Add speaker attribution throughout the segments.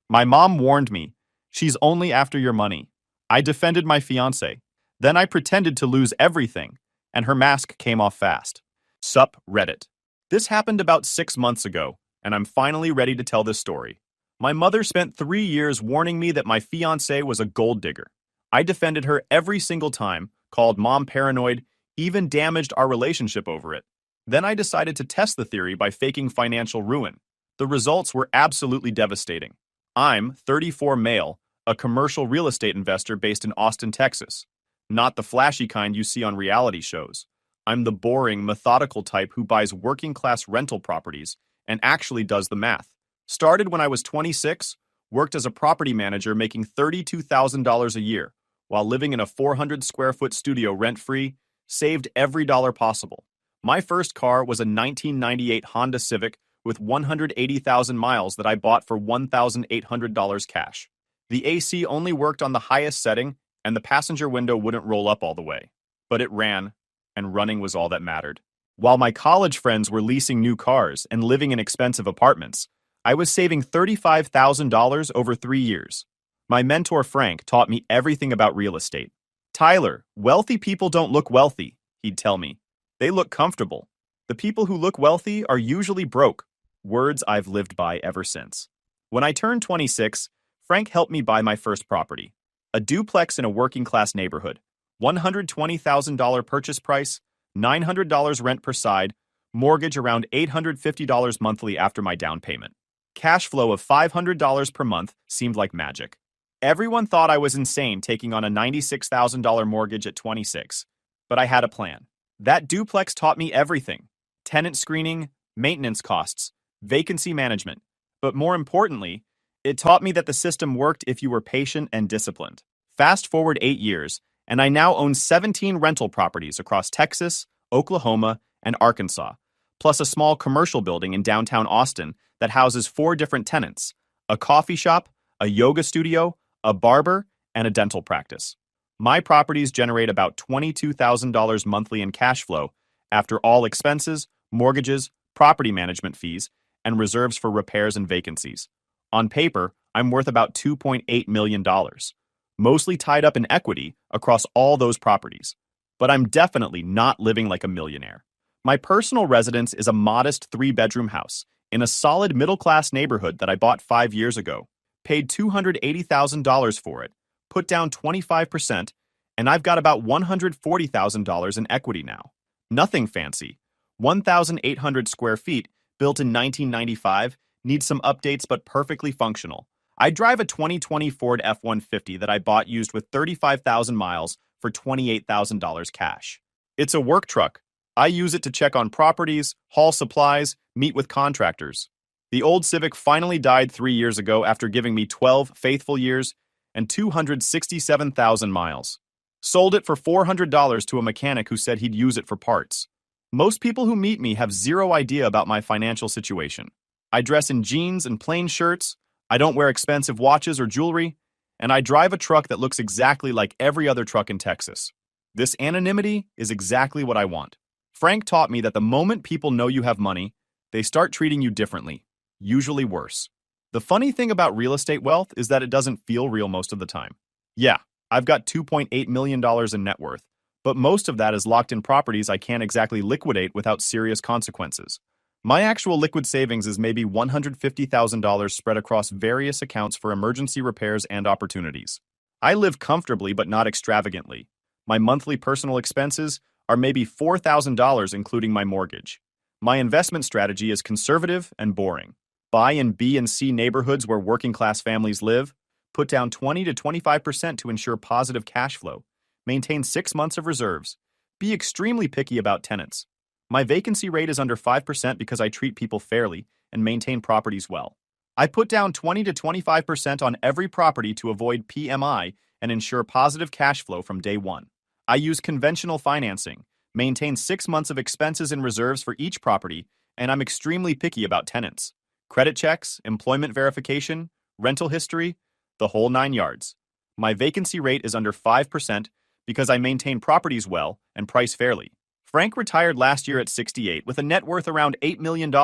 Speaker 1: My mom warned me. She's only after your money. I defended my fiancé. Then I pretended to lose everything, and her mask came off fast. Sup, Reddit. This happened about 6 months ago, and I'm finally ready to tell this story. My mother spent 3 years warning me that my fiancé was a gold digger. I defended her every single time, called mom paranoid, even damaged our relationship over it. Then I decided to test the theory by faking financial ruin. The results were absolutely devastating. I'm 34 male, a commercial real estate investor based in Austin, Texas. Not the flashy kind you see on reality shows. I'm the boring, methodical type who buys working-class rental properties and actually does the math. Started when I was 26, worked as a property manager making $32,000 a year, while living in a 400 square foot studio rent-free, saved every dollar possible. My first car was a 1998 Honda Civic with 180,000 miles that I bought for $1,800 cash. The AC only worked on the highest setting, and the passenger window wouldn't roll up all the way. But it ran, and running was all that mattered. While my college friends were leasing new cars and living in expensive apartments, I was saving $35,000 over 3 years. My mentor Frank taught me everything about real estate. Tyler, wealthy people don't look wealthy, he'd tell me. They look comfortable. The people who look wealthy are usually broke. Words I've lived by ever since. When I turned 26, Frank helped me buy my first property. A duplex in a working-class neighborhood. $120,000 purchase price, $900 rent per side, mortgage around $850 monthly after my down payment. Cash flow of $500 per month seemed like magic. Everyone thought I was insane taking on a $96,000 mortgage at 26, but I had a plan. That duplex taught me everything: tenant screening, maintenance costs, vacancy management. But more importantly, it taught me that the system worked if you were patient and disciplined. Fast forward 8 years, and I now own 17 rental properties across Texas, Oklahoma, and Arkansas, plus a small commercial building in downtown Austin that houses 4 different tenants: a coffee shop, a yoga studio, a barber, and a dental practice. My properties generate about $22,000 monthly in cash flow after all expenses, mortgages, property management fees, and reserves for repairs and vacancies. On paper, I'm worth about $2.8 million, mostly tied up in equity across all those properties. But I'm definitely not living like a millionaire. My personal residence is a modest 3-bedroom house in a solid middle-class neighborhood that I bought 5 years ago, paid $280,000 for it, put down 25%, and I've got about $140,000 in equity now. Nothing fancy. 1,800 square feet, built in 1995, needs some updates but perfectly functional. I drive a 2020 Ford F-150 that I bought used with 35,000 miles for $28,000 cash. It's a work truck. I use it to check on properties, haul supplies, meet with contractors. The old Civic finally died 3 years ago after giving me 12 faithful years and 267,000 miles. Sold it for $400 to a mechanic who said he'd use it for parts. Most people who meet me have zero idea about my financial situation. I dress in jeans and plain shirts, I don't wear expensive watches or jewelry, and I drive a truck that looks exactly like every other truck in Texas. This anonymity is exactly what I want. Frank taught me that the moment people know you have money, they start treating you differently, usually worse. The funny thing about real estate wealth is that it doesn't feel real most of the time. Yeah, I've got $2.8 million in net worth, but most of that is locked in properties I can't exactly liquidate without serious consequences. My actual liquid savings is maybe $150,000 spread across various accounts for emergency repairs and opportunities. I live comfortably but not extravagantly. My monthly personal expenses are maybe $4,000 including my mortgage. My investment strategy is conservative and boring. Buy in B and C neighborhoods where working-class families live, put down 20 to 25% to ensure positive cash flow, maintain 6 months of reserves, be extremely picky about tenants. My vacancy rate is under 5% because I treat people fairly and maintain properties well. I put down 20 to 25% on every property to avoid PMI and ensure positive cash flow from day one. I use conventional financing, maintain 6 months of expenses and reserves for each property, and I'm extremely picky about tenants. Credit checks, employment verification, rental history, the whole 9 yards. My vacancy rate is under 5% because I maintain properties well and price fairly. Frank retired last year at 68 with a net worth around $8 million,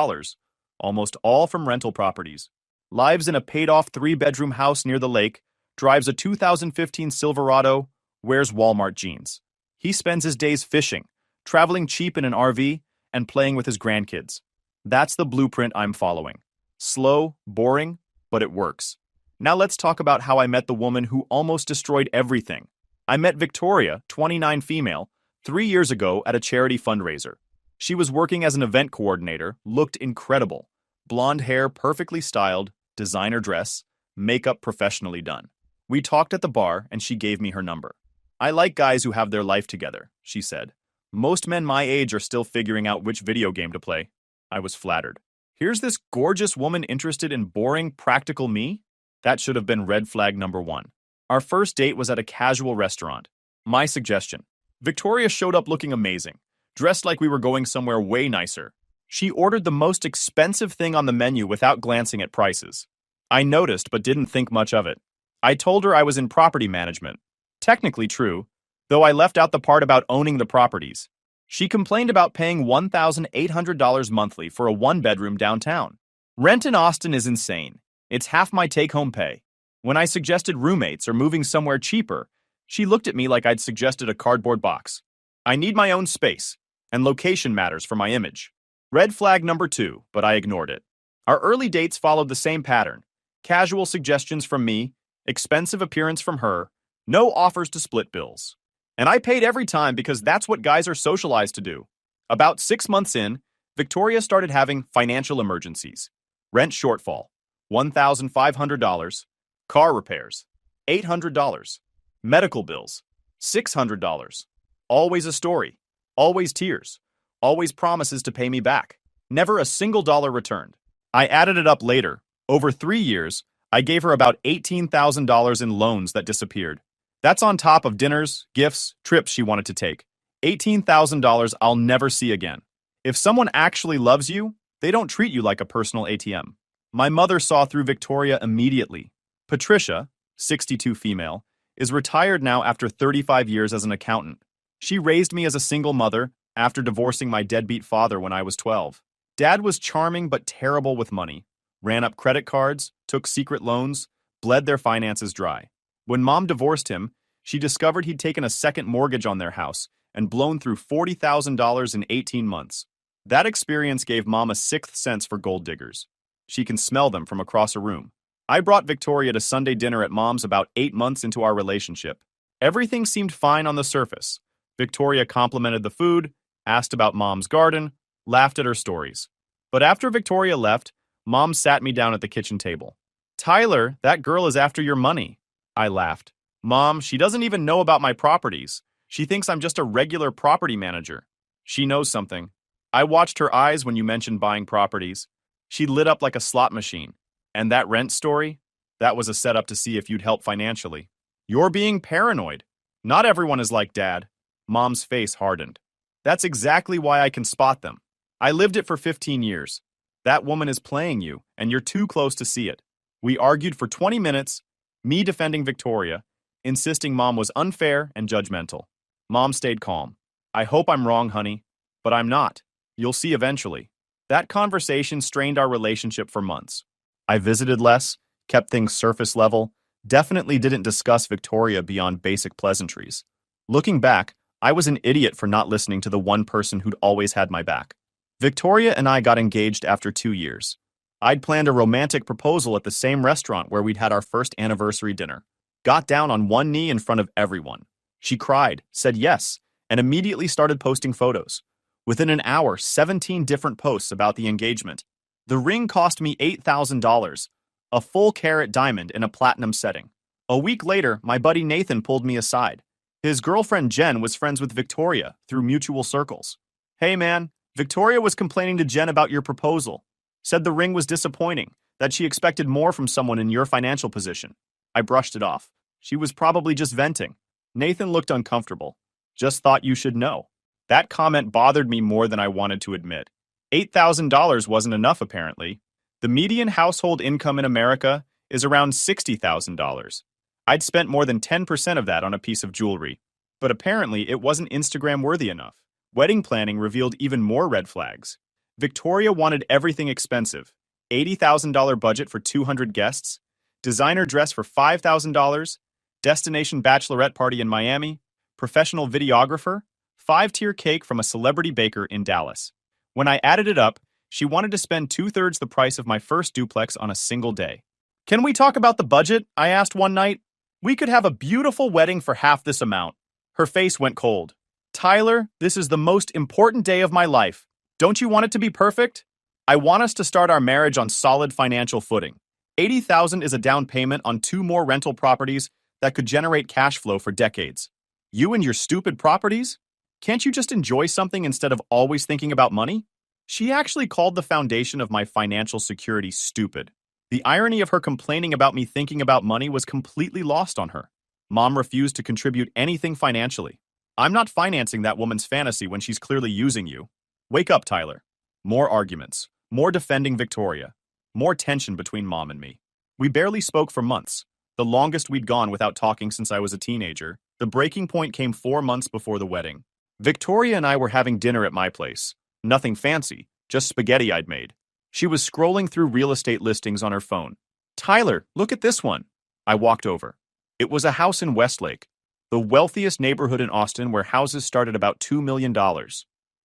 Speaker 1: almost all from rental properties. lives in a paid-off three-bedroom house near the lake, drives a 2015 Silverado, wears Walmart jeans. He spends his days fishing, traveling cheap in an RV, and playing with his grandkids. That's the blueprint I'm following. Slow, boring, but it works. Now let's talk about how I met the woman who almost destroyed everything. I met Victoria, 29 female, 3 years ago at a charity fundraiser. She was working as an event coordinator, looked incredible. Blonde hair perfectly styled, designer dress, makeup professionally done. We talked at the bar and she gave me her number. I like guys who have their life together, she said. Most men my age are still figuring out which video game to play. I was flattered. Here's this gorgeous woman interested in boring, practical me? That should have been red flag number 1. Our first date was at a casual restaurant. My suggestion. Victoria showed up looking amazing, dressed like we were going somewhere way nicer. She ordered the most expensive thing on the menu without glancing at prices. I noticed but didn't think much of it. I told her I was in property management. Technically true, though I left out the part about owning the properties. She complained about paying $1,800 monthly for a one-bedroom downtown. Rent in Austin is insane. It's half my take-home pay. When I suggested roommates or moving somewhere cheaper, she looked at me like I'd suggested a cardboard box. I need my own space, and location matters for my image. Red flag number 2, but I ignored it. Our early dates followed the same pattern. Casual suggestions from me, expensive appearance from her, no offers to split bills. And I paid every time because that's what guys are socialized to do. About 6 months in, Victoria started having financial emergencies. Rent shortfall, $1,500. Car repairs, $800. Medical bills, $600. Always a story, always tears, always promises to pay me back. Never a single dollar returned. I added it up later. Over 3 years, I gave her about $18,000 in loans that disappeared. That's on top of dinners, gifts, trips she wanted to take. $18,000 I'll never see again. If someone actually loves you, they don't treat you like a personal ATM. My mother saw through Victoria immediately. Patricia, 62 female, is retired now after 35 years as an accountant. She raised me as a single mother after divorcing my deadbeat father when I was 12. Dad was charming but terrible with money. Ran up credit cards, took secret loans, bled their finances dry. When Mom divorced him, she discovered he'd taken a second mortgage on their house and blown through $40,000 in 18 months. That experience gave Mom a sixth sense for gold diggers. She can smell them from across a room. I brought Victoria to Sunday dinner at Mom's about 8 months into our relationship. Everything seemed fine on the surface. Victoria complimented the food, asked about Mom's garden, laughed at her stories. But after Victoria left, Mom sat me down at the kitchen table. "Tyler, that girl is after your money." I laughed. "Mom, she doesn't even know about my properties. She thinks I'm just a regular property manager." "She knows something." I watched her eyes when you mentioned buying properties. She lit up like a slot machine. "And that rent story? That was a setup to see if you'd help financially." "You're being paranoid. Not everyone is like Dad." Mom's face hardened. "That's exactly why I can spot them. I lived it for 15 years. That woman is playing you, and you're too close to see it." We argued for 20 minutes, me defending Victoria, insisting Mom was unfair and judgmental. Mom stayed calm. "I hope I'm wrong, honey, but I'm not. You'll see eventually." That conversation strained our relationship for months. I visited less, kept things surface level, definitely didn't discuss Victoria beyond basic pleasantries. Looking back, I was an idiot for not listening to the one person who'd always had my back. Victoria and I got engaged after 2 years. I'd planned a romantic proposal at the same restaurant where we'd had our first anniversary dinner. Got down on one knee in front of everyone. She cried, said yes, and immediately started posting photos. Within an hour, 17 different posts about the engagement. The ring cost me $8,000, a full carat diamond in a platinum setting. A week later, my buddy Nathan pulled me aside. His girlfriend Jen was friends with Victoria through mutual circles. "Hey man, Victoria was complaining to Jen about your proposal. Said the ring was disappointing, that she expected more from someone in your financial position." I brushed it off. She was probably just venting. Nathan looked uncomfortable. "Just thought you should know." That comment bothered me more than I wanted to admit. $8,000 wasn't enough, apparently. The median household income in America is around $60,000. I'd spent more than 10% of that on a piece of jewelry. But apparently, it wasn't Instagram-worthy enough. Wedding planning revealed even more red flags. Victoria wanted everything expensive. $80,000 budget for 200 guests, designer dress for $5,000, destination bachelorette party in Miami, professional videographer, 5-tier cake from a celebrity baker in Dallas. When I added it up, she wanted to spend 2/3 the price of my first duplex on a single day. Can we talk about the budget? I asked one night. We could have a beautiful wedding for half this amount. Her face went cold. Tyler, this is the most important day of my life. Don't you want it to be perfect? I want us to start our marriage on solid financial footing. $80,000 is a down payment on 2 more rental properties that could generate cash flow for decades. You and your stupid properties? Can't you just enjoy something instead of always thinking about money? She actually called the foundation of my financial security stupid. The irony of her complaining about me thinking about money was completely lost on her. Mom refused to contribute anything financially. I'm not financing that woman's fantasy when she's clearly using you. Wake up, Tyler. More arguments. More defending Victoria. More tension between Mom and me. We barely spoke for months, the longest we'd gone without talking since I was a teenager. The breaking point came 4 months before the wedding. Victoria and I were having dinner at my place. Nothing fancy, just spaghetti I'd made. She was scrolling through real estate listings on her phone. Tyler, look at this one. I walked over. It was a house in Westlake, the wealthiest neighborhood in Austin where houses start at about $2 million.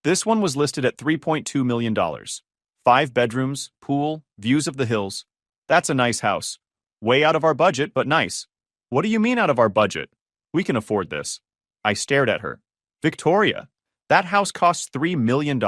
Speaker 1: This one was listed at $3.2 million. 5 bedrooms, pool, views of the hills. That's a nice house. Way out of our budget, but nice. What do you mean out of our budget? We can afford this. I stared at her. Victoria, that house costs $3 million.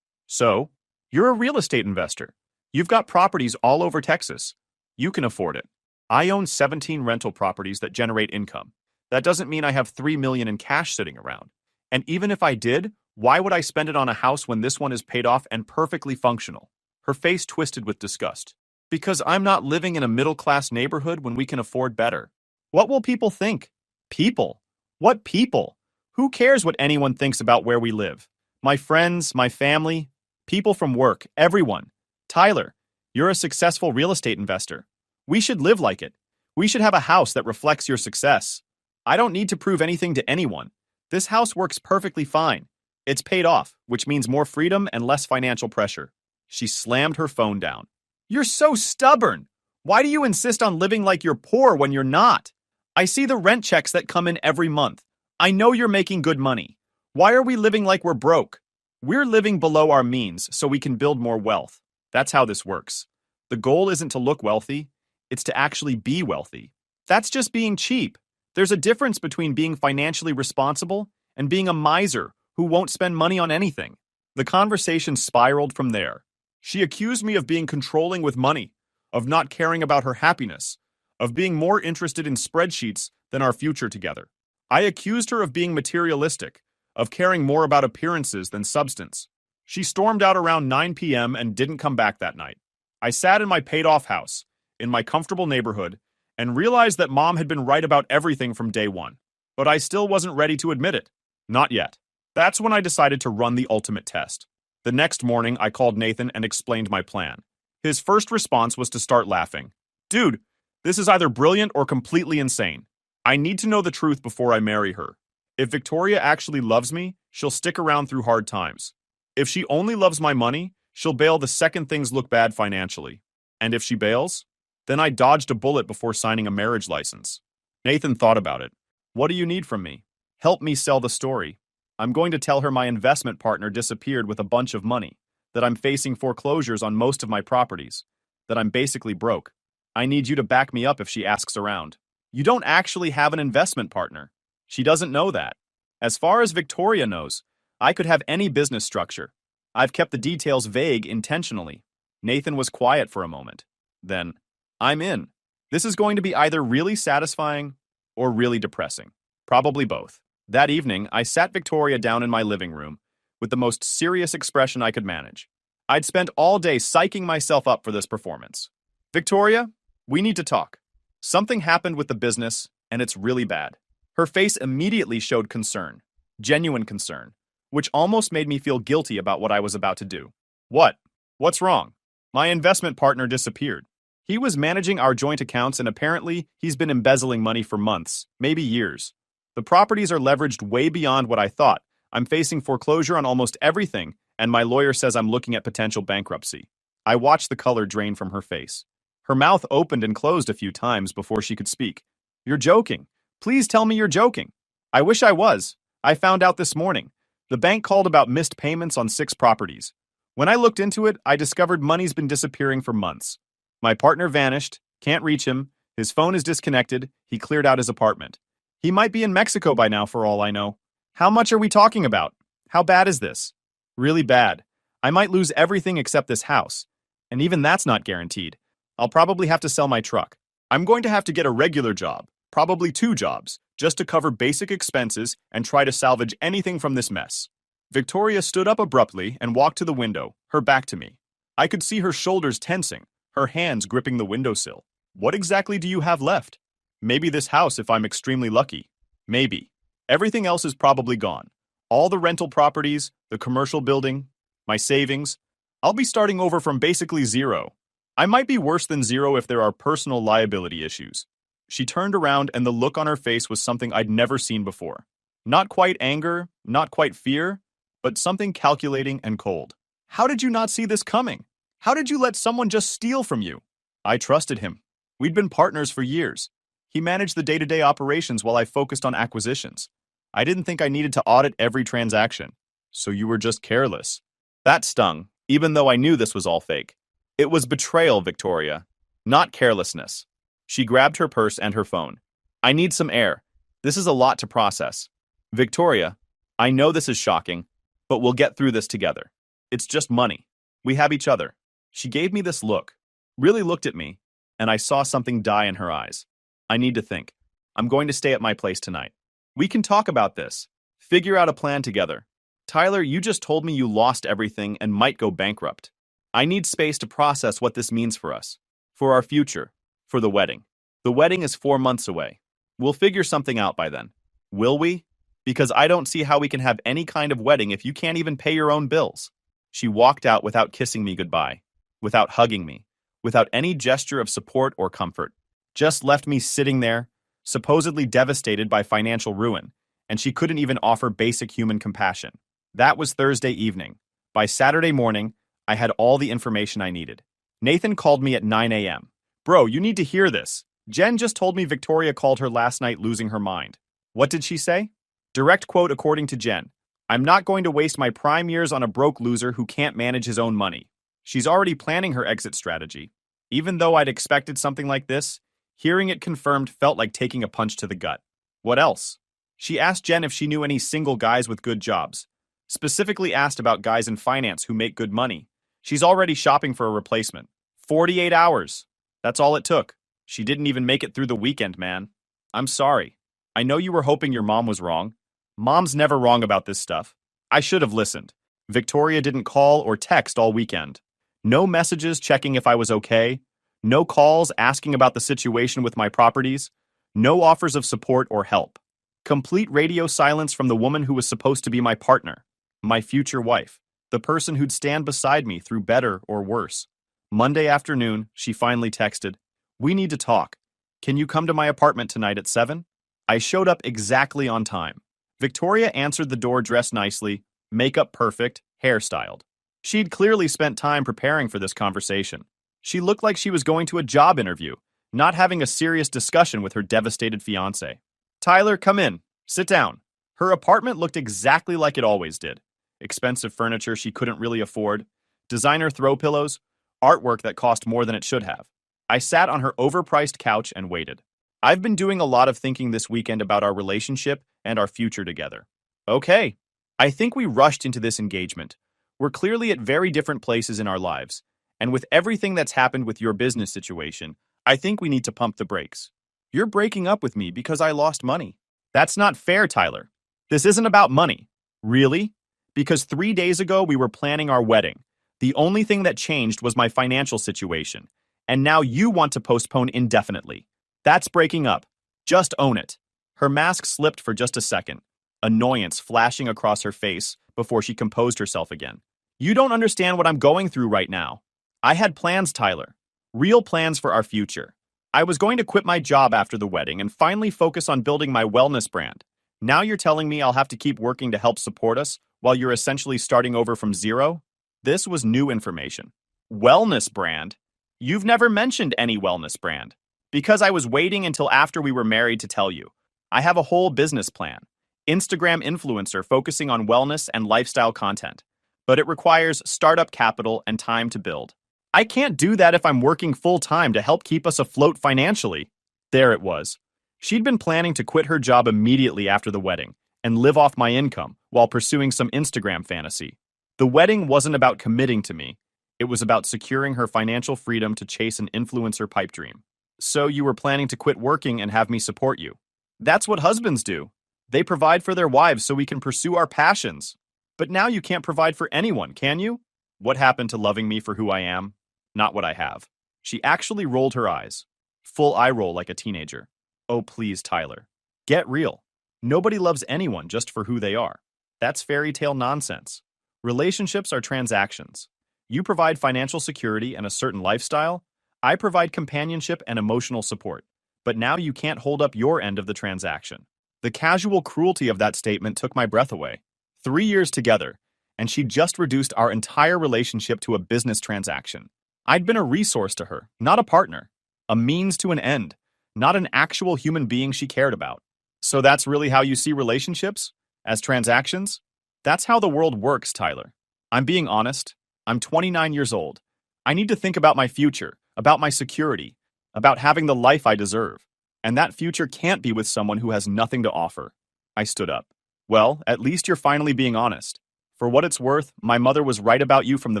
Speaker 1: So, you're a real estate investor. You've got properties all over Texas. You can afford it. I own 17 rental properties that generate income. That doesn't mean I have $3 million in cash sitting around. And even if I did, why would I spend it on a house when this one is paid off and perfectly functional? Her face twisted with disgust. Because I'm not living in a middle-class neighborhood when we can afford better. What will people think? People? What people? Who cares what anyone thinks about where we live? My friends, my family, people from work, everyone. Tyler, you're a successful real estate investor. We should live like it. We should have a house that reflects your success. I don't need to prove anything to anyone. This house works perfectly fine. It's paid off, which means more freedom and less financial pressure. She slammed her phone down. You're so stubborn. Why do you insist on living like you're poor when you're not? I see the rent checks that come in every month. I know you're making good money. Why are we living like we're broke? We're living below our means so we can build more wealth. That's how this works. The goal isn't to look wealthy, it's to actually be wealthy. That's just being cheap. There's a difference between being financially responsible and being a miser who won't spend money on anything. The conversation spiraled from there. She accused me of being controlling with money, of not caring about her happiness, of being more interested in spreadsheets than our future together. I accused her of being materialistic, of caring more about appearances than substance. She stormed out around 9 p.m. and didn't come back that night. I sat in my paid-off house, in my comfortable neighborhood, and realized that Mom had been right about everything from day one. But I still wasn't ready to admit it. Not yet. That's when I decided to run the ultimate test. The next morning, I called Nathan and explained my plan. His first response was to start laughing. Dude, this is either brilliant or completely insane. I need to know the truth before I marry her. If Victoria actually loves me, she'll stick around through hard times. If she only loves my money, she'll bail the second things look bad financially. And if she bails, then I dodged a bullet before signing a marriage license. Nathan thought about it. What do you need from me? Help me sell the story. I'm going to tell her my investment partner disappeared with a bunch of money, that I'm facing foreclosures on most of my properties, that I'm basically broke. I need you to back me up if she asks around. You don't actually have an investment partner. She doesn't know that. As far as Victoria knows, I could have any business structure. I've kept the details vague intentionally. Nathan was quiet for a moment. Then, I'm in. This is going to be either really satisfying or really depressing. Probably both. That evening, I sat Victoria down in my living room with the most serious expression I could manage. I'd spent all day psyching myself up for this performance. Victoria, we need to talk. Something happened with the business, and it's really bad. Her face immediately showed concern, genuine concern, which almost made me feel guilty about what I was about to do. What? What's wrong? My investment partner disappeared. He was managing our joint accounts and apparently he's been embezzling money for months, maybe years. The properties are leveraged way beyond what I thought. I'm facing foreclosure on almost everything, and my lawyer says I'm looking at potential bankruptcy. I watched the color drain from her face. Her mouth opened and closed a few times before she could speak. You're joking. Please tell me you're joking. I wish I was. I found out this morning. The bank called about missed payments on 6 properties. When I looked into it, I discovered money's been disappearing for months. My partner vanished, can't reach him, his phone is disconnected, he cleared out his apartment. He might be in Mexico by now for all I know. How much are we talking about? How bad is this? Really bad. I might lose everything except this house. And even that's not guaranteed. I'll probably have to sell my truck. I'm going to have to get a regular job, probably 2 jobs, just to cover basic expenses and try to salvage anything from this mess. Victoria stood up abruptly and walked to the window, her back to me. I could see her shoulders tensing, her hands gripping the windowsill. What exactly do you have left? Maybe this house if I'm extremely lucky. Maybe. Everything else is probably gone. All the rental properties, the commercial building, my savings. I'll be starting over from basically zero. I might be worse than zero if there are personal liability issues. She turned around and the look on her face was something I'd never seen before. Not quite anger, not quite fear, but something calculating and cold. How did you not see this coming? How did you let someone just steal from you? I trusted him. We'd been partners for years. He managed the day-to-day operations while I focused on acquisitions. I didn't think I needed to audit every transaction. So you were just careless. That stung, even though I knew this was all fake. It was betrayal, Victoria, not carelessness. She grabbed her purse and her phone. I need some air. This is a lot to process. Victoria, I know this is shocking, but we'll get through this together. It's just money. We have each other. She gave me this look, really looked at me, and I saw something die in her eyes. I need to think. I'm going to stay at my place tonight. We can talk about this. Figure out a plan together. Tyler, you just told me you lost everything and might go bankrupt. I need space to process what this means for us, for our future, for the wedding. The wedding is 4 months away. We'll figure something out by then. Will we? Because I don't see how we can have any kind of wedding if you can't even pay your own bills. She walked out without kissing me goodbye, without hugging me, without any gesture of support or comfort. Just left me sitting there, supposedly devastated by financial ruin, and she couldn't even offer basic human compassion. That was Thursday evening. By Saturday morning, I had all the information I needed. Nathan called me at 9 a.m. Bro, you need to hear this. Jen just told me Victoria called her last night losing her mind. What did she say? Direct quote according to Jen. I'm not going to waste my prime years on a broke loser who can't manage his own money. She's already planning her exit strategy. Even though I'd expected something like this, hearing it confirmed felt like taking a punch to the gut. What else? She asked Jen if she knew any single guys with good jobs. Specifically asked about guys in finance who make good money. She's already shopping for a replacement. 48 hours. That's all it took. She didn't even make it through the weekend, man. I'm sorry. I know you were hoping your mom was wrong. Mom's never wrong about this stuff. I should have listened. Victoria didn't call or text all weekend. No messages checking if I was okay. No calls asking about the situation with my properties. No offers of support or help. Complete radio silence from the woman who was supposed to be my partner, my future wife, the person who'd stand beside me through better or worse. Monday afternoon, she finally texted, "We need to talk. Can you come to my apartment tonight at 7?" I showed up exactly on time. Victoria answered the door dressed nicely, makeup perfect, hairstyled. She'd clearly spent time preparing for this conversation. She looked like she was going to a job interview, not having a serious discussion with her devastated fiancé. Tyler, come in. Sit down. Her apartment looked exactly like it always did. Expensive furniture she couldn't really afford, designer throw pillows, artwork that cost more than it should have. I sat on her overpriced couch and waited. I've been doing a lot of thinking this weekend about our relationship and our future together. Okay. I think we rushed into this engagement. We're clearly at very different places in our lives. And with everything that's happened with your business situation, I think we need to pump the brakes. You're breaking up with me because I lost money. That's not fair, Tyler. This isn't about money. Really? Because 3 days ago we were planning our wedding. The only thing that changed was my financial situation. And now you want to postpone indefinitely. That's breaking up. Just own it. Her mask slipped for just a second, annoyance flashing across her face before she composed herself again. You don't understand what I'm going through right now. I had plans, Tyler. Real plans for our future. I was going to quit my job after the wedding and finally focus on building my wellness brand. Now you're telling me I'll have to keep working to help support us while you're essentially starting over from zero? This was new information. Wellness brand? You've never mentioned any wellness brand. Because I was waiting until after we were married to tell you. I have a whole business plan. Instagram influencer focusing on wellness and lifestyle content. But it requires startup capital and time to build. I can't do that if I'm working full time to help keep us afloat financially. There it was. She'd been planning to quit her job immediately after the wedding and live off my income while pursuing some Instagram fantasy. The wedding wasn't about committing to me. It was about securing her financial freedom to chase an influencer pipe dream. So you were planning to quit working and have me support you. That's what husbands do. They provide for their wives so we can pursue our passions. But now you can't provide for anyone, can you? What happened to loving me for who I am? Not what I have. She actually rolled her eyes. Full eye roll like a teenager. Oh, please, Tyler. Get real. Nobody loves anyone just for who they are. That's fairy tale nonsense. Relationships are transactions. You provide financial security and a certain lifestyle. I provide companionship and emotional support. But now you can't hold up your end of the transaction. The casual cruelty of that statement took my breath away. 3 years together, and she just reduced our entire relationship to a business transaction. I'd been a resource to her, not a partner. A means to an end, not an actual human being she cared about. So that's really how you see relationships? As transactions? That's how the world works, Tyler. I'm being honest. I'm 29 years old. I need to think about my future, about my security, about having the life I deserve. And that future can't be with someone who has nothing to offer. I stood up. Well, at least you're finally being honest. For what it's worth, my mother was right about you from the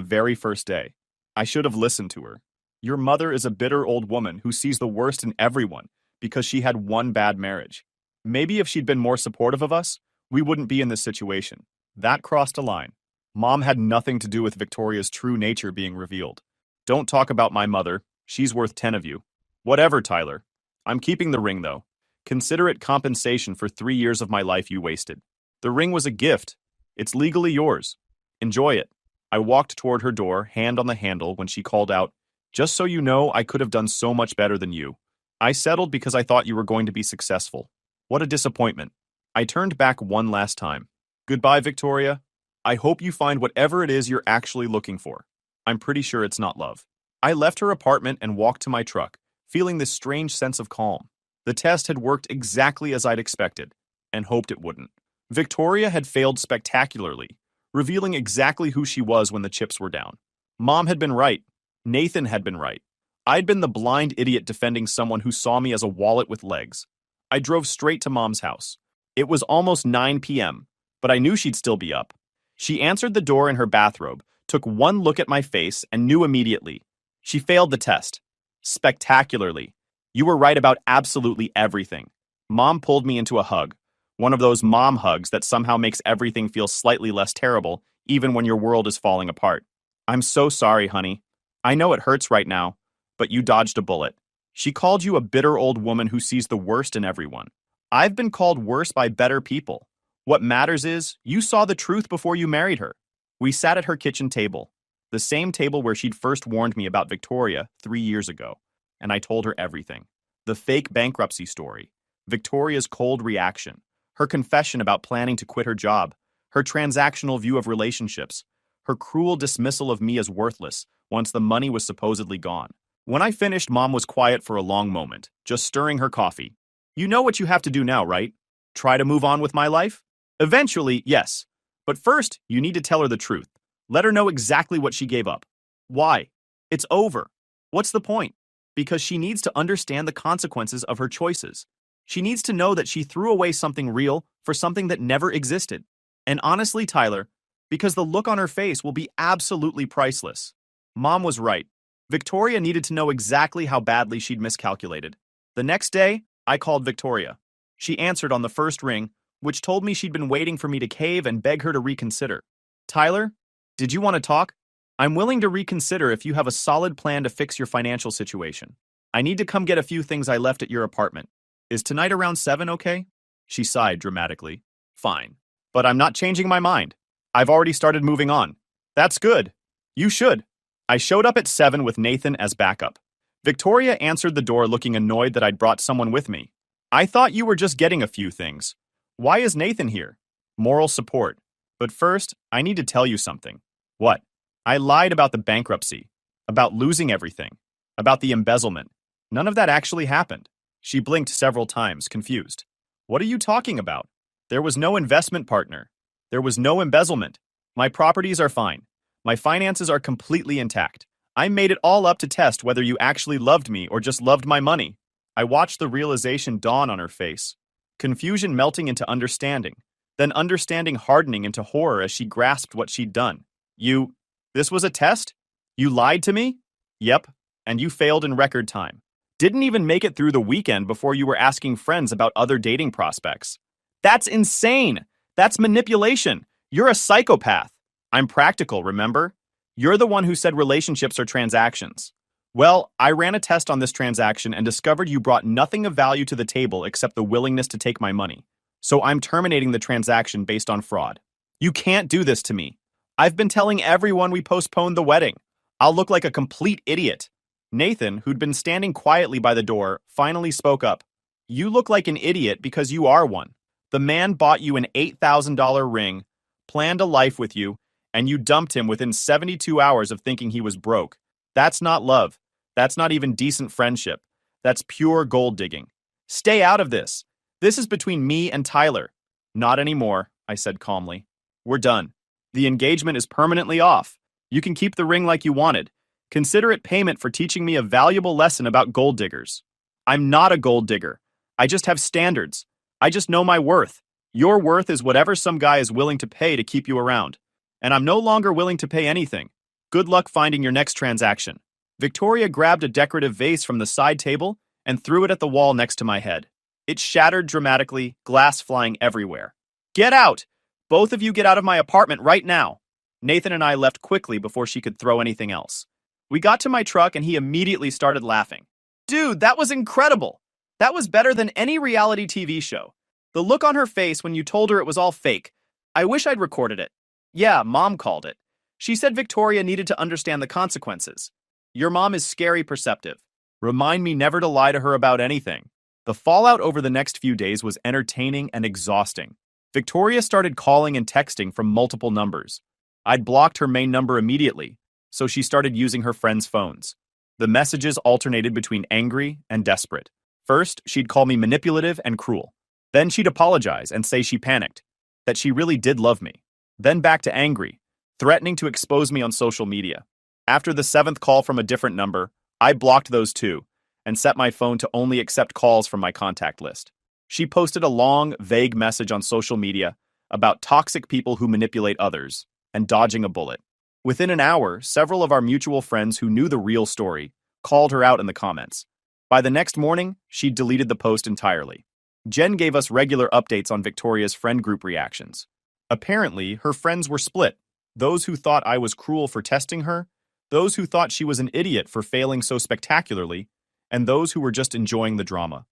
Speaker 1: very first day. I should have listened to her. Your mother is a bitter old woman who sees the worst in everyone because she had one bad marriage. Maybe if she'd been more supportive of us, we wouldn't be in this situation. That crossed a line. Mom had nothing to do with Victoria's true nature being revealed. Don't talk about my mother. She's worth 10 of you. Whatever, Tyler. I'm keeping the ring, though. Consider it compensation for 3 years of my life you wasted. The ring was a gift. It's legally yours. Enjoy it. I walked toward her door, hand on the handle, when she called out, "Just so you know, I could have done so much better than you. I settled because I thought you were going to be successful. What a disappointment." I turned back one last time. "Goodbye, Victoria. I hope you find whatever it is you're actually looking for. I'm pretty sure it's not love." I left her apartment and walked to my truck, feeling this strange sense of calm. The test had worked exactly as I'd expected, and hoped it wouldn't. Victoria had failed spectacularly, revealing exactly who she was when the chips were down. Mom had been right. Nathan had been right. I'd been the blind idiot defending someone who saw me as a wallet with legs. I drove straight to Mom's house. It was almost 9 p.m., but I knew she'd still be up. She answered the door in her bathrobe, took one look at my face, and knew immediately. She failed the test. Spectacularly. You were right about absolutely everything. Mom pulled me into a hug. One of those mom hugs that somehow makes everything feel slightly less terrible, even when your world is falling apart. "I'm so sorry, honey. I know it hurts right now, but you dodged a bullet." She called you a bitter old woman who sees the worst in everyone. I've been called worse by better people. What matters is, you saw the truth before you married her. We sat at her kitchen table, the same table where she'd first warned me about Victoria 3 years ago, and I told her everything. The fake bankruptcy story, Victoria's cold reaction, her confession about planning to quit her job, her transactional view of relationships, her cruel dismissal of me as worthless once the money was supposedly gone. When I finished, Mom was quiet for a long moment, just stirring her coffee. "You know what you have to do now, right? Try to move on with my life?" "Eventually, yes. But first, you need to tell her the truth. Let her know exactly what she gave up." "Why? It's over." "What's the point?" "Because she needs to understand the consequences of her choices. She needs to know that she threw away something real for something that never existed. And honestly, Tyler, because the look on her face will be absolutely priceless." Mom was right. Victoria needed to know exactly how badly she'd miscalculated. The next day, I called Victoria. She answered on the first ring, which told me she'd been waiting for me to cave and beg her to reconsider. "Tyler, did you want to talk? I'm willing to reconsider if you have a solid plan to fix your financial situation. I need to come get a few things I left at your apartment. Is tonight around 7 okay?" She sighed dramatically. "Fine. But I'm not changing my mind. I've already started moving on." "That's good. You should." I showed up at 7 with Nathan as backup. Victoria answered the door looking annoyed that I'd brought someone with me. "I thought you were just getting a few things. Why is Nathan here?" "Moral support. But first, I need to tell you something." "What?" "I lied about the bankruptcy. about losing everything, about the embezzlement. None of that actually happened. She blinked several times, confused. What are you talking about? There was no investment partner. There was no embezzlement. My properties are fine. My finances are completely intact. I made it all up to test whether you actually loved me or just loved my money. I watched the realization dawn on her face, confusion melting into understanding, then understanding hardening into horror as she grasped what she'd done. This was a test? You lied to me? Yep, and you failed in record time. Didn't even make it through the weekend before you were asking friends about other dating prospects. That's insane! That's manipulation! You're a psychopath! I'm practical, remember? You're the one who said relationships are transactions. Well, I ran a test on this transaction and discovered you brought nothing of value to the table except the willingness to take my money. So I'm terminating the transaction based on fraud. You can't do this to me. I've been telling everyone we postponed the wedding. I'll look like a complete idiot. Nathan, who'd been standing quietly by the door, finally spoke up. You look like an idiot because you are one. The man bought you an $8,000 ring, planned a life with you, and you dumped him within 72 hours of thinking he was broke. That's not love. That's not even decent friendship. That's pure gold digging. Stay out of this. This is between me and Tyler. Not anymore, I said calmly. We're done. The engagement is permanently off. You can keep the ring like you wanted. Consider it payment for teaching me a valuable lesson about gold diggers. I'm not a gold digger. I just have standards. I just know my worth. Your worth is whatever some guy is willing to pay to keep you around. And I'm no longer willing to pay anything. Good luck finding your next transaction. Victoria grabbed a decorative vase from the side table and threw it at the wall next to my head. It shattered dramatically, glass flying everywhere. Get out! Both of you get out of my apartment right now. Nathan and I left quickly before she could throw anything else. We got to my truck and he immediately started laughing. Dude, that was incredible! That was better than any reality TV show. The look on her face when you told her it was all fake. I wish I'd recorded it. Yeah, Mom called it. She said Victoria needed to understand the consequences. Your mom is scary perceptive. Remind me never to lie to her about anything. The fallout over the next few days was entertaining and exhausting. Victoria started calling and texting from multiple numbers. I'd blocked her main number immediately, so she started using her friends' phones. The messages alternated between angry and desperate. First, she'd call me manipulative and cruel. Then she'd apologize and say she panicked, that she really did love me. Then back to angry, threatening to expose me on social media. After the seventh call from a different number, I blocked those two and set my phone to only accept calls from my contact list. She posted a long, vague message on social media about toxic people who manipulate others and dodging a bullet. Within an hour, several of our mutual friends who knew the real story called her out in the comments. By the next morning, she'd deleted the post entirely. Jen gave us regular updates on Victoria's friend group reactions. Apparently, her friends were split. Those who thought I was cruel for testing her, those who thought she was an idiot for failing so spectacularly, and those who were just enjoying the drama.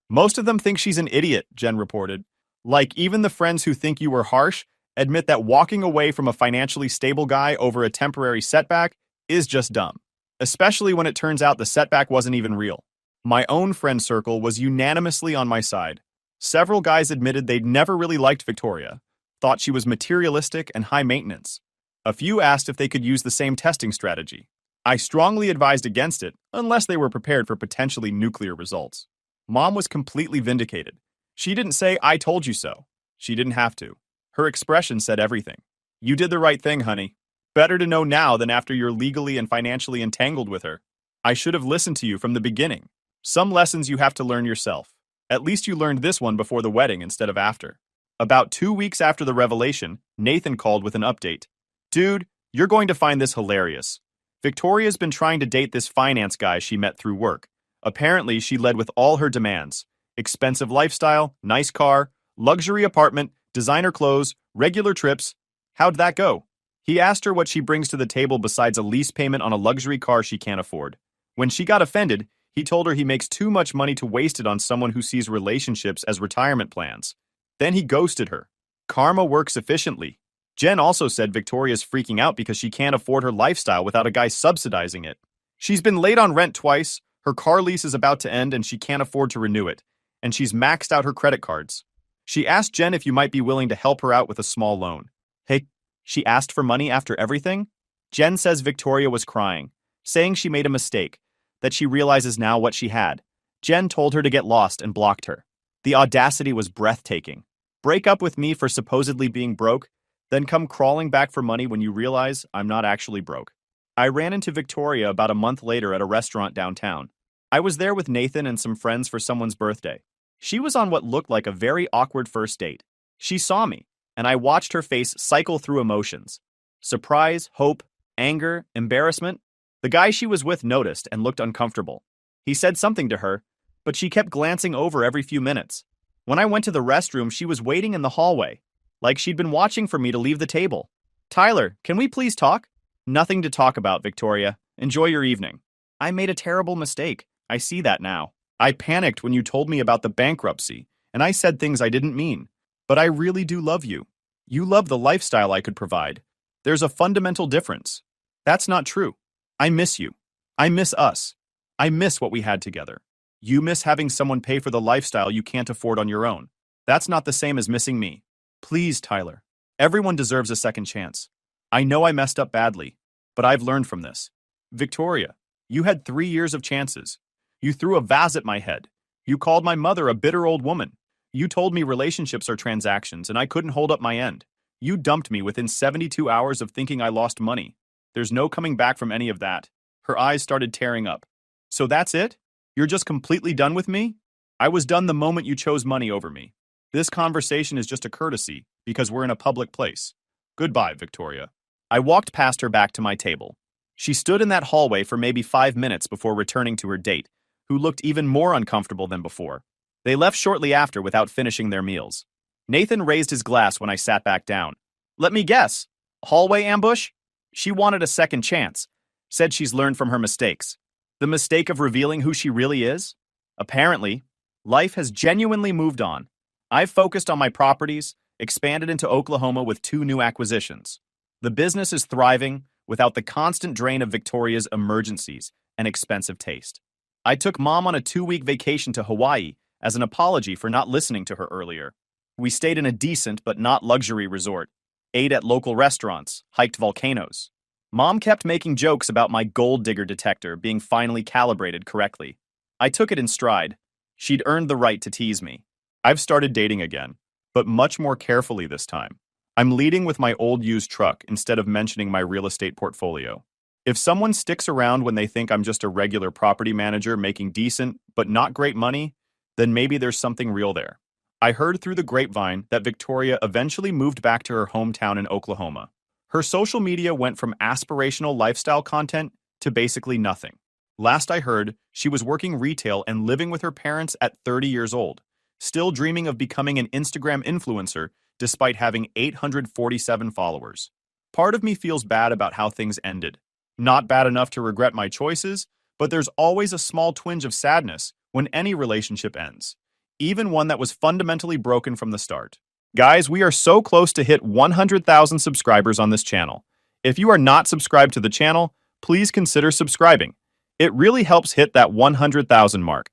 Speaker 1: Most of them think she's an idiot, Jen reported. Like, even the friends who think you were harsh admit that walking away from a financially stable guy over a temporary setback is just dumb. Especially when it turns out the setback wasn't even real. My own friend circle was unanimously on my side. Several guys admitted they'd never really liked Victoria, thought she was materialistic and high maintenance. A few asked if they could use the same testing strategy. I strongly advised against it, unless they were prepared for potentially nuclear results. Mom was completely vindicated. She didn't say, "I told you so." She didn't have to. Her expression said everything. You did the right thing, honey. Better to know now than after you're legally and financially entangled with her. I should have listened to you from the beginning. Some lessons you have to learn yourself. At least you learned this one before the wedding instead of after. About 2 weeks after the revelation, Nathan called with an update. Dude, you're going to find this hilarious. Victoria's been trying to date this finance guy she met through work. Apparently, she led with all her demands. Expensive lifestyle, nice car, luxury apartment, designer clothes, regular trips. How'd that go? He asked her what she brings to the table besides a lease payment on a luxury car she can't afford. When she got offended, he told her he makes too much money to waste it on someone who sees relationships as retirement plans. Then he ghosted her. Karma works efficiently. Jen also said Victoria's freaking out because she can't afford her lifestyle without a guy subsidizing it. She's been late on rent twice, her car lease is about to end and she can't afford to renew it, and she's maxed out her credit cards. She asked Jen if you might be willing to help her out with a small loan. Hey, she asked for money after everything? Jen says Victoria was crying. saying she made a mistake, that she realizes now what she had. Jen told her to get lost and blocked her. The audacity was breathtaking. Break up with me for supposedly being broke, then come crawling back for money when you realize I'm not actually broke. I ran into Victoria about a month later at a restaurant downtown. I was there with Nathan and some friends for someone's birthday. She was on what looked like a very awkward first date. She saw me, and I watched her face cycle through emotions. Surprise, hope, anger, embarrassment. The guy she was with noticed and looked uncomfortable. He said something to her, but she kept glancing over every few minutes. When I went to the restroom, she was waiting in the hallway, like she'd been watching for me to leave the table. Tyler, can we please talk? Nothing to talk about, Victoria. Enjoy your evening. I made a terrible mistake. I see that now. I panicked when you told me about the bankruptcy, and I said things I didn't mean. But I really do love you. You love the lifestyle I could provide. There's a fundamental difference. That's not true. I miss you. I miss us. I miss what we had together. You miss having someone pay for the lifestyle you can't afford on your own. That's not the same as missing me. Please, Tyler. Everyone deserves a second chance. I know I messed up badly, but I've learned from this. Victoria, you had 3 years of chances. You threw a vase at my head. You called my mother a bitter old woman. You told me relationships are transactions and I couldn't hold up my end. You dumped me within 72 hours of thinking I lost money. There's no coming back from any of that. Her eyes started tearing up. So that's it? You're just completely done with me? I was done the moment you chose money over me. This conversation is just a courtesy because we're in a public place. Goodbye, Victoria. I walked past her back to my table. She stood in that hallway for maybe 5 minutes before returning to her date, who looked even more uncomfortable than before. They left shortly after without finishing their meals. Nathan raised his glass when I sat back down. Let me guess. Hallway ambush? She wanted a second chance. Said she's learned from her mistakes. The mistake of revealing who she really is? Apparently, life has genuinely moved on. I've focused on my properties, expanded into Oklahoma with 2 new acquisitions. The business is thriving without the constant drain of Victoria's emergencies and expensive taste. I took Mom on a 2-week vacation to Hawaii as an apology for not listening to her earlier. We stayed in a decent but not luxury resort, ate at local restaurants, hiked volcanoes. Mom kept making jokes about my gold digger detector being finally calibrated correctly. I took it in stride. She'd earned the right to tease me. I've started dating again, but much more carefully this time. I'm leading with my old used truck instead of mentioning my real estate portfolio. If someone sticks around when they think I'm just a regular property manager making decent but not great money, then maybe there's something real there. I heard through the grapevine that Victoria eventually moved back to her hometown in Oklahoma. Her social media went from aspirational lifestyle content to basically nothing. Last I heard, she was working retail and living with her parents at 30 years old, still dreaming of becoming an Instagram influencer despite having 847 followers. Part of me feels bad about how things ended. Not bad enough to regret my choices, but there's always a small twinge of sadness when any relationship ends, even one that was fundamentally broken from the start. Guys, we are so close to hit 100,000 subscribers on this channel. If you are not subscribed to the channel, please consider subscribing. It really helps hit that 100,000 mark.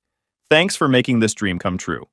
Speaker 1: Thanks for making this dream come true.